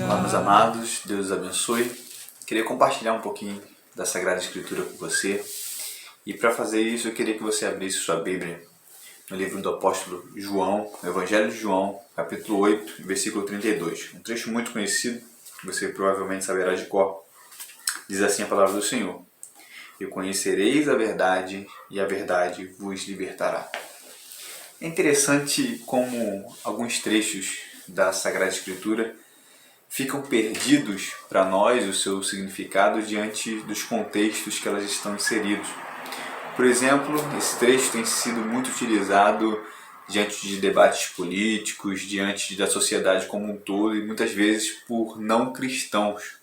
Olá, meus amados, Deus os abençoe. Queria compartilhar um pouquinho da Sagrada Escritura com você. E para fazer isso, eu queria que você abrisse sua Bíblia no livro do apóstolo João, no Evangelho de João, capítulo 8, versículo 32. Um trecho muito conhecido, que você provavelmente saberá de cor. Diz assim a palavra do Senhor: E conhecereis a verdade, e a verdade vos libertará. É interessante como alguns trechos da Sagrada Escritura ficam perdidos para nós, o seu significado, diante dos contextos que elas estão inseridos. Por exemplo, esse trecho tem sido muito utilizado diante de debates políticos, diante da sociedade como um todo e muitas vezes por não cristãos.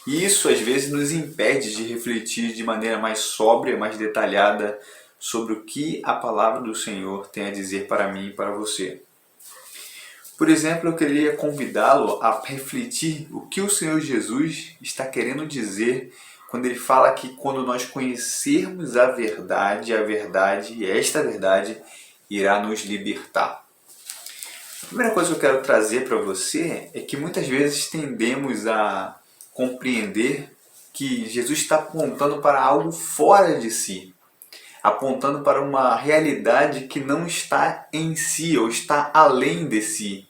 E isso às vezes nos impede de refletir de maneira mais sóbria, mais detalhada sobre o que a palavra do Senhor tem a dizer para mim e para você. Por exemplo, eu queria convidá-lo a refletir o que o Senhor Jesus está querendo dizer quando ele fala que quando nós conhecermos a verdade, esta verdade irá nos libertar. A primeira coisa que eu quero trazer para você é que muitas vezes tendemos a compreender que Jesus está apontando para algo fora de si, apontando para uma realidade que não está em si ou está além de si.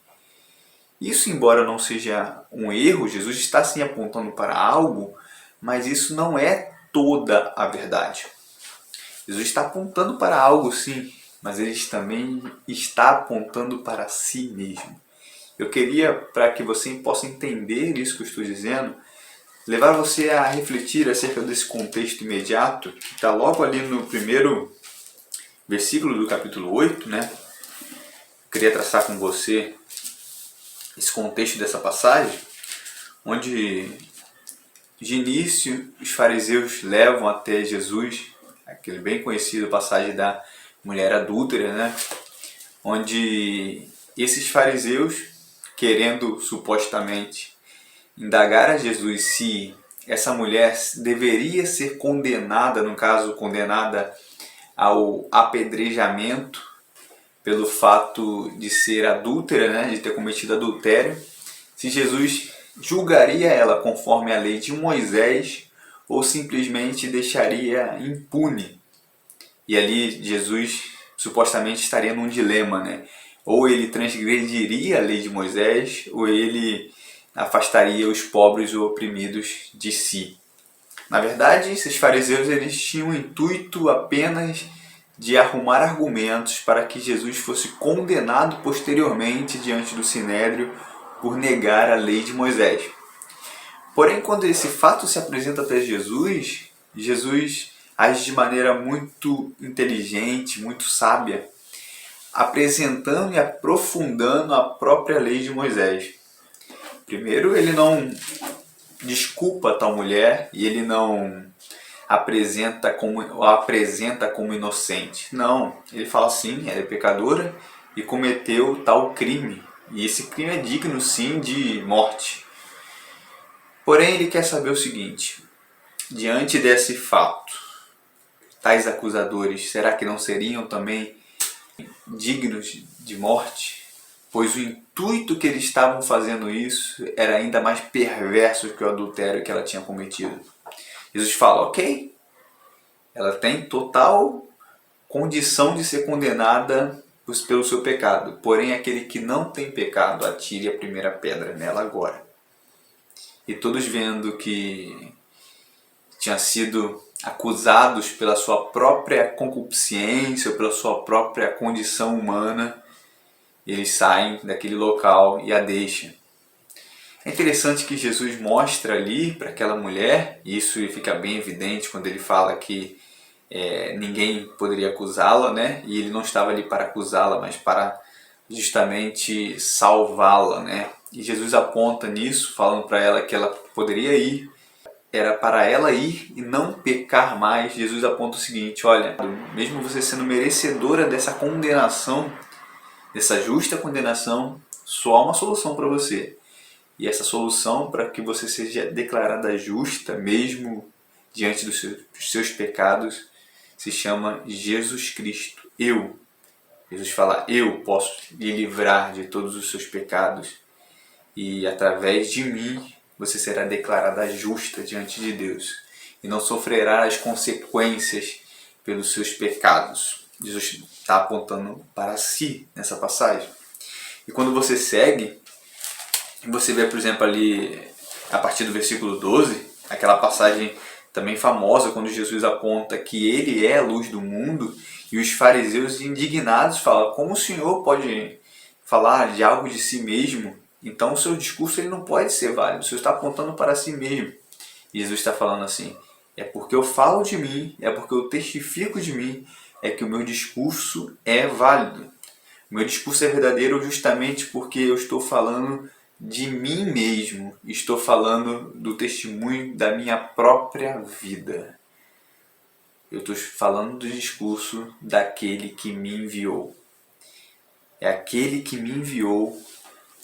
Isso, embora não seja um erro, Jesus está sim apontando para algo, mas isso não é toda a verdade. Jesus está apontando para algo sim, mas ele também está apontando para si mesmo. Eu queria, para que você possa entender isso que eu estou dizendo, levar você a refletir acerca desse contexto imediato, que está logo ali no primeiro versículo do capítulo 8, né? Eu queria traçar com você esse contexto dessa passagem, onde de início os fariseus levam até Jesus, aquele bem conhecido passagem da mulher adúltera, né? Onde esses fariseus, querendo supostamente indagar a Jesus se essa mulher deveria ser condenada, no caso condenada ao apedrejamento pelo fato de ser adúltera, né, de ter cometido adultério, se Jesus julgaria ela conforme a lei de Moisés ou simplesmente deixaria impune. E ali Jesus supostamente estaria num dilema, né? Ou ele transgrediria a lei de Moisés, ou ele afastaria os pobres ou oprimidos de si. Na verdade, esses fariseus eles tinham o intuito apenas de arrumar argumentos para que Jesus fosse condenado posteriormente diante do Sinédrio por negar a lei de Moisés. Porém, quando esse fato se apresenta até Jesus, Jesus age de maneira muito inteligente, muito sábia, apresentando e aprofundando a própria lei de Moisés. Primeiro, ele não desculpa tal mulher e ele não a apresenta como inocente. Não, ele fala sim, ela é pecadora e cometeu tal crime. E esse crime é digno sim de morte. Porém, ele quer saber o seguinte: diante desse fato, tais acusadores, será que não seriam também dignos de morte? Pois o intuito que eles estavam fazendo isso era ainda mais perverso que o adultério que ela tinha cometido. Jesus fala, ok, ela tem total condição de ser condenada pelo seu pecado. Porém, aquele que não tem pecado, atire a primeira pedra nela agora. E todos vendo que tinham sido acusados pela sua própria concupiscência, pela sua própria condição humana, eles saem daquele local e a deixam. É interessante que Jesus mostra ali para aquela mulher, e isso fica bem evidente quando ele fala que ninguém poderia acusá-la, né? E ele não estava ali para acusá-la, mas para justamente salvá-la, né? E Jesus aponta nisso, falando para ela que ela poderia ir, era para ela ir e não pecar mais. Jesus aponta o seguinte: olha, mesmo você sendo merecedora dessa condenação, dessa justa condenação, só há uma solução para você. E essa solução para que você seja declarada justa, mesmo diante dos seus pecados, se chama Jesus Cristo. Eu Jesus fala, eu posso lhe livrar de todos os seus pecados e através de mim você será declarada justa diante de Deus e não sofrerá as consequências pelos seus pecados. Jesus está apontando para si nessa passagem. E quando você segue, você vê, por exemplo, ali a partir do versículo 12, aquela passagem também famosa quando Jesus aponta que ele é a luz do mundo e os fariseus indignados falam, como o Senhor pode falar de algo de si mesmo? Então o seu discurso ele não pode ser válido, o Senhor está apontando para si mesmo. E Jesus está falando assim, é porque eu falo de mim, é porque eu testifico de mim, é que o meu discurso é válido. O meu discurso é verdadeiro justamente porque eu estou falando de mim mesmo, estou falando do testemunho da minha própria vida. Eu estou falando do discurso daquele que me enviou. É aquele que me enviou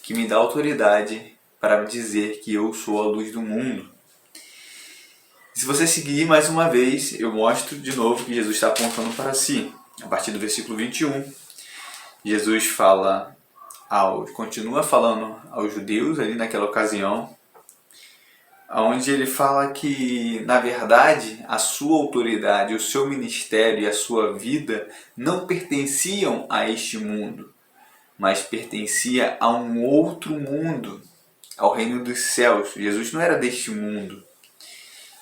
que me dá autoridade para dizer que eu sou a luz do mundo. Se você seguir mais uma vez, eu mostro de novo que Jesus está apontando para si. A partir do versículo 21, Jesus continua falando aos judeus ali naquela ocasião, onde ele fala que, na verdade, a sua autoridade, o seu ministério e a sua vida não pertenciam a este mundo, mas pertencia a um outro mundo, ao reino dos céus. Jesus não era deste mundo.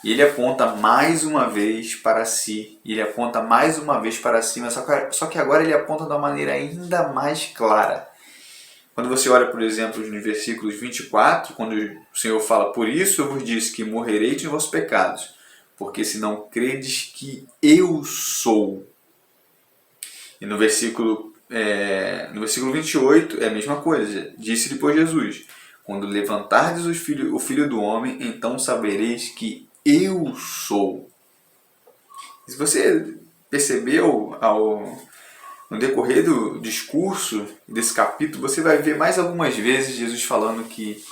E ele aponta mais uma vez para si. Mas só que agora ele aponta de uma maneira ainda mais clara. Quando você olha, por exemplo, nos versículos 24, quando o Senhor fala, por isso eu vos disse que morrereis em vossos pecados, porque se não credes que eu sou. E no versículo 28 é a mesma coisa. Disse depois Jesus, quando levantardes o filho do homem, então sabereis que eu sou. Se você percebeu no decorrer do discurso desse capítulo, você vai ver mais algumas vezes Jesus falando que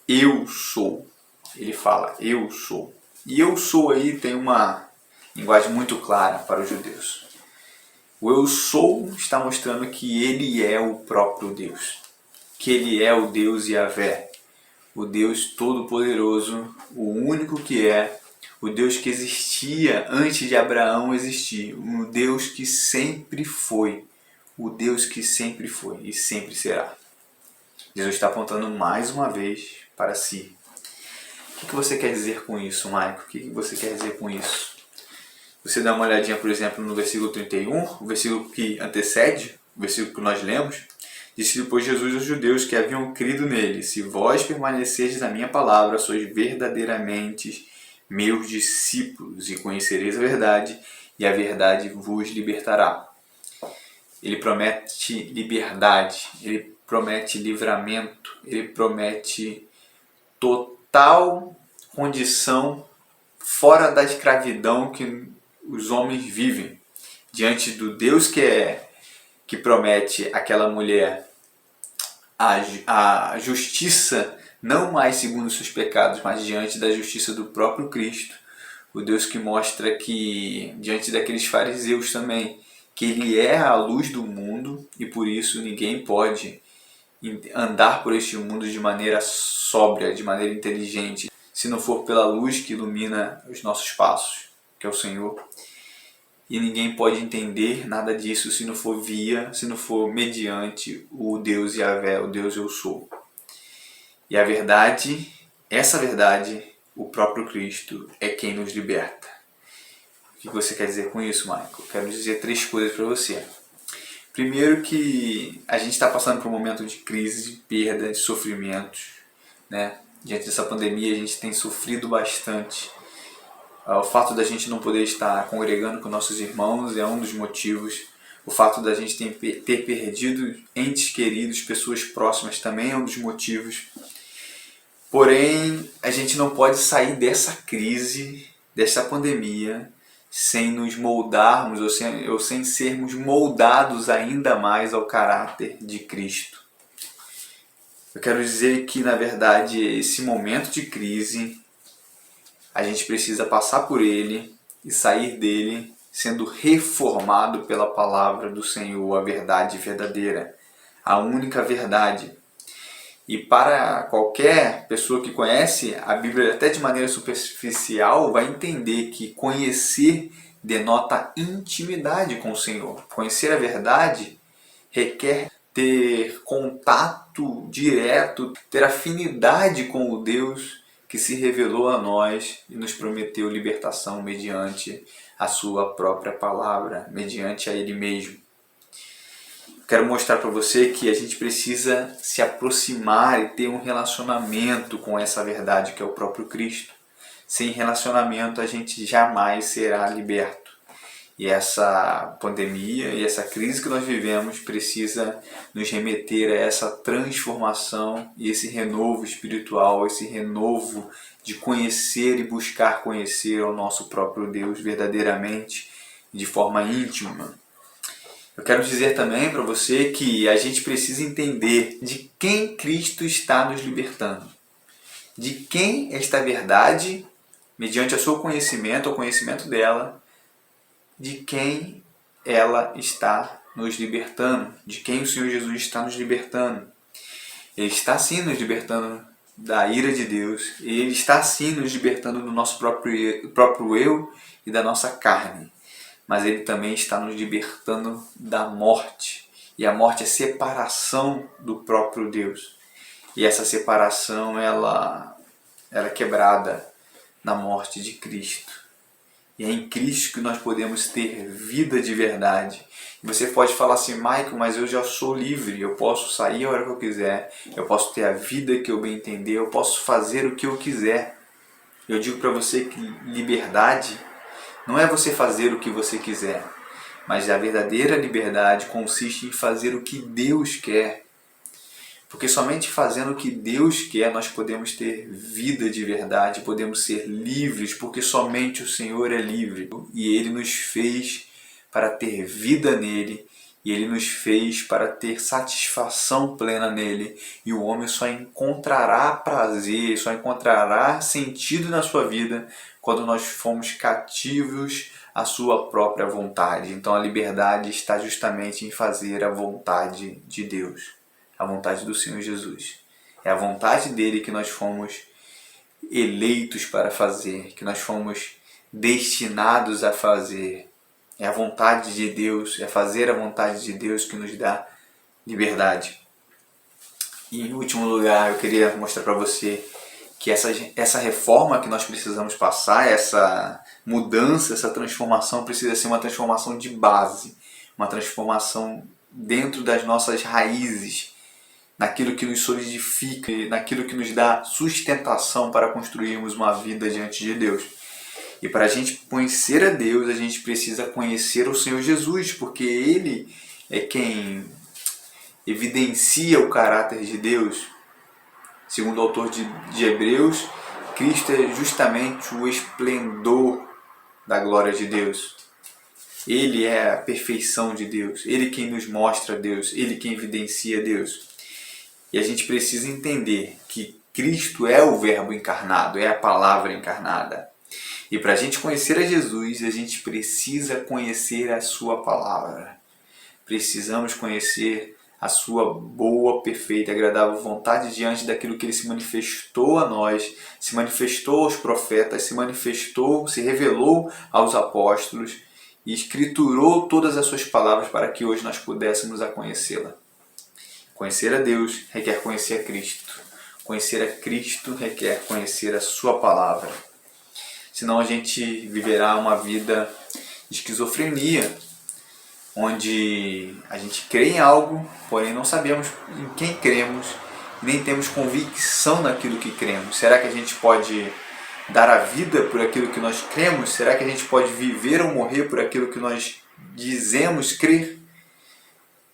eu sou. Ele fala, eu sou. E eu sou aí tem uma linguagem muito clara para os judeus. O eu sou está mostrando que ele é o próprio Deus. Que ele é o Deus Yahvé. O Deus Todo-Poderoso, o único que é, o Deus que existia antes de Abraão existir, o Deus que sempre foi, o Deus que sempre foi e sempre será. Jesus está apontando mais uma vez para si. O que você quer dizer com isso, Maico? O que você quer dizer com isso? Você dá uma olhadinha, por exemplo, no versículo 31, o versículo que antecede, o versículo que nós lemos. Disse depois Jesus aos judeus que haviam crido nele, se vós permanecerdes na minha palavra, sois verdadeiramente meus discípulos e conhecereis a verdade, e a verdade vos libertará. Ele promete liberdade, ele promete livramento, ele promete total condição fora da escravidão que os homens vivem. Diante do Deus que promete àquela mulher a justiça, não mais segundo os seus pecados, mas diante da justiça do próprio Cristo. O Deus que mostra que, diante daqueles fariseus também, que ele é a luz do mundo e por isso ninguém pode andar por este mundo de maneira sóbria, de maneira inteligente, se não for pela luz que ilumina os nossos passos, que é o Senhor. E ninguém pode entender nada disso se não for mediante o Deus Yahvé, o Deus Eu Sou. E a verdade, essa verdade, o próprio Cristo é quem nos liberta. O que você quer dizer com isso, Michael? Eu quero dizer 3 coisas para você. Primeiro que a gente está passando por um momento de crise, de perda, de sofrimentos, né? Diante dessa pandemia a gente tem sofrido bastante. O fato da gente não poder estar congregando com nossos irmãos é um dos motivos. O fato da gente ter perdido entes queridos, pessoas próximas também é um dos motivos. Porém, a gente não pode sair dessa crise, dessa pandemia, sem nos moldarmos ou sem sermos moldados ainda mais ao caráter de Cristo. Eu quero dizer que, na verdade, esse momento de crise, a gente precisa passar por ele e sair dele sendo reformado pela palavra do Senhor, a verdade verdadeira, a única verdade. E para qualquer pessoa que conhece a Bíblia até de maneira superficial, vai entender que conhecer denota intimidade com o Senhor. Conhecer a verdade requer ter contato direto, ter afinidade com o Deus que se revelou a nós e nos prometeu libertação mediante a sua própria palavra, mediante a Ele mesmo. Quero mostrar para você que a gente precisa se aproximar e ter um relacionamento com essa verdade que é o próprio Cristo. Sem relacionamento a gente jamais será liberto. E essa pandemia e essa crise que nós vivemos precisa nos remeter a essa transformação e esse renovo espiritual, esse renovo de conhecer e buscar conhecer o nosso próprio Deus verdadeiramente, de forma íntima. Eu quero dizer também para você que a gente precisa entender de quem Cristo está nos libertando. De quem esta verdade, mediante o seu conhecimento, o conhecimento dela, de quem ela está nos libertando, de quem o Senhor Jesus está nos libertando. Ele está sim nos libertando da ira de Deus, Ele está sim nos libertando do nosso próprio eu e da nossa carne. Mas Ele também está nos libertando da morte. E a morte é separação do próprio Deus. E essa separação ela é quebrada na morte de Cristo. E é em Cristo que nós podemos ter vida de verdade. E você pode falar assim, Michael, mas eu já sou livre, eu posso sair a hora que eu quiser, eu posso ter a vida que eu bem entender, eu posso fazer o que eu quiser. Eu digo para você que liberdade não é você fazer o que você quiser, mas a verdadeira liberdade consiste em fazer o que Deus quer. Porque somente fazendo o que Deus quer nós podemos ter vida de verdade, podemos ser livres, porque somente o Senhor é livre. E Ele nos fez para ter vida nele, e Ele nos fez para ter satisfação plena nele. E o homem só encontrará prazer, só encontrará sentido na sua vida quando nós formos cativos à sua própria vontade. Então a liberdade está justamente em fazer a vontade de Deus. A vontade do Senhor Jesus. É a vontade dele que nós fomos eleitos para fazer, que nós fomos destinados a fazer. É a vontade de Deus, é fazer a vontade de Deus que nos dá liberdade. E em último lugar, eu queria mostrar para você que essa reforma que nós precisamos passar, essa mudança, essa transformação precisa ser uma transformação de base, uma transformação dentro das nossas raízes, naquilo que nos solidifica, naquilo que nos dá sustentação para construirmos uma vida diante de Deus. E para a gente conhecer a Deus, a gente precisa conhecer o Senhor Jesus, porque Ele é quem evidencia o caráter de Deus. Segundo o autor de Hebreus, Cristo é justamente o esplendor da glória de Deus. Ele é a perfeição de Deus, Ele quem nos mostra Deus, Ele quem evidencia Deus. E a gente precisa entender que Cristo é o Verbo encarnado, é a palavra encarnada. E para a gente conhecer a Jesus, a gente precisa conhecer a sua palavra. Precisamos conhecer a sua boa, perfeita e agradável vontade diante daquilo que Ele se manifestou a nós, se manifestou aos profetas, se manifestou, se revelou aos apóstolos e escriturou todas as suas palavras para que hoje nós pudéssemos a conhecê-la. Conhecer a Deus requer conhecer a Cristo. Conhecer a Cristo requer conhecer a sua palavra. Senão a gente viverá uma vida de esquizofrenia, onde a gente crê em algo, porém não sabemos em quem cremos, nem temos convicção naquilo que cremos. Será que a gente pode dar a vida por aquilo que nós cremos? Será que a gente pode viver ou morrer por aquilo que nós dizemos crer?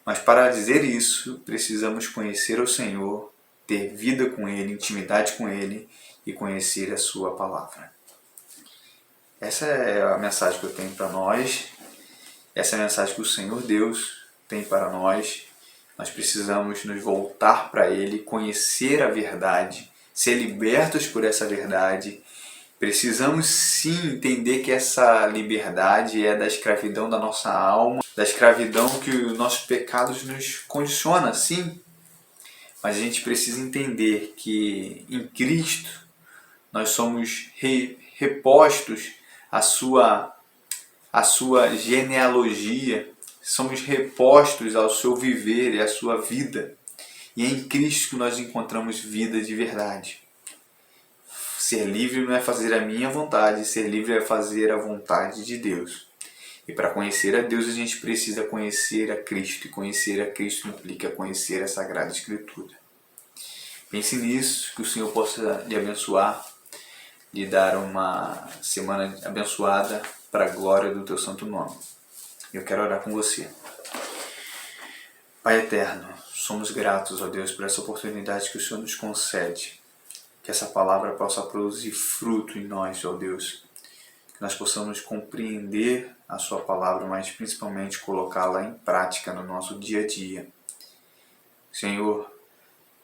Mas para dizer isso, precisamos conhecer o Senhor, ter vida com Ele, intimidade com Ele e conhecer a sua palavra. Essa é a mensagem que eu tenho para nós. Essa é a mensagem que o Senhor Deus tem para nós. Nós precisamos nos voltar para Ele, conhecer a verdade, ser libertos por essa verdade, Precisamos sim entender que essa liberdade é da escravidão da nossa alma, da escravidão que os nossos pecados nos condiciona, sim. Mas a gente precisa entender que em Cristo nós somos repostos à sua genealogia, somos repostos ao seu viver e à sua vida. E é em Cristo que nós encontramos vida de verdade. Ser livre não é fazer a minha vontade, ser livre é fazer a vontade de Deus. E para conhecer a Deus a gente precisa conhecer a Cristo, e conhecer a Cristo implica conhecer a Sagrada Escritura. Pense nisso, que o Senhor possa lhe abençoar, lhe dar uma semana abençoada para a glória do teu santo nome. Eu quero orar com você. Pai eterno, somos gratos, ó Deus, por essa oportunidade que o Senhor nos concede. Que essa palavra possa produzir fruto em nós, ó Deus. Que nós possamos compreender a sua palavra, mas principalmente colocá-la em prática no nosso dia a dia. Senhor,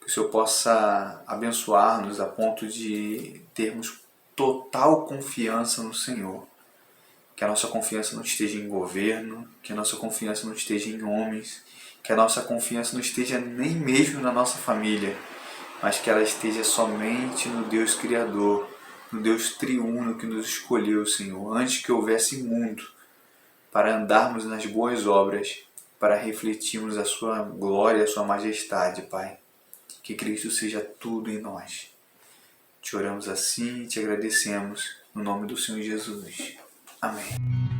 que o Senhor possa abençoar-nos a ponto de termos total confiança no Senhor. Que a nossa confiança não esteja em governo, que a nossa confiança não esteja em homens, que a nossa confiança não esteja nem mesmo na nossa família, mas que ela esteja somente no Deus Criador, no Deus triuno que nos escolheu, Senhor, antes que houvesse mundo, para andarmos nas boas obras, para refletirmos a sua glória, a sua majestade, Pai. Que Cristo seja tudo em nós. Te oramos assim e te agradecemos, no nome do Senhor Jesus. Amém.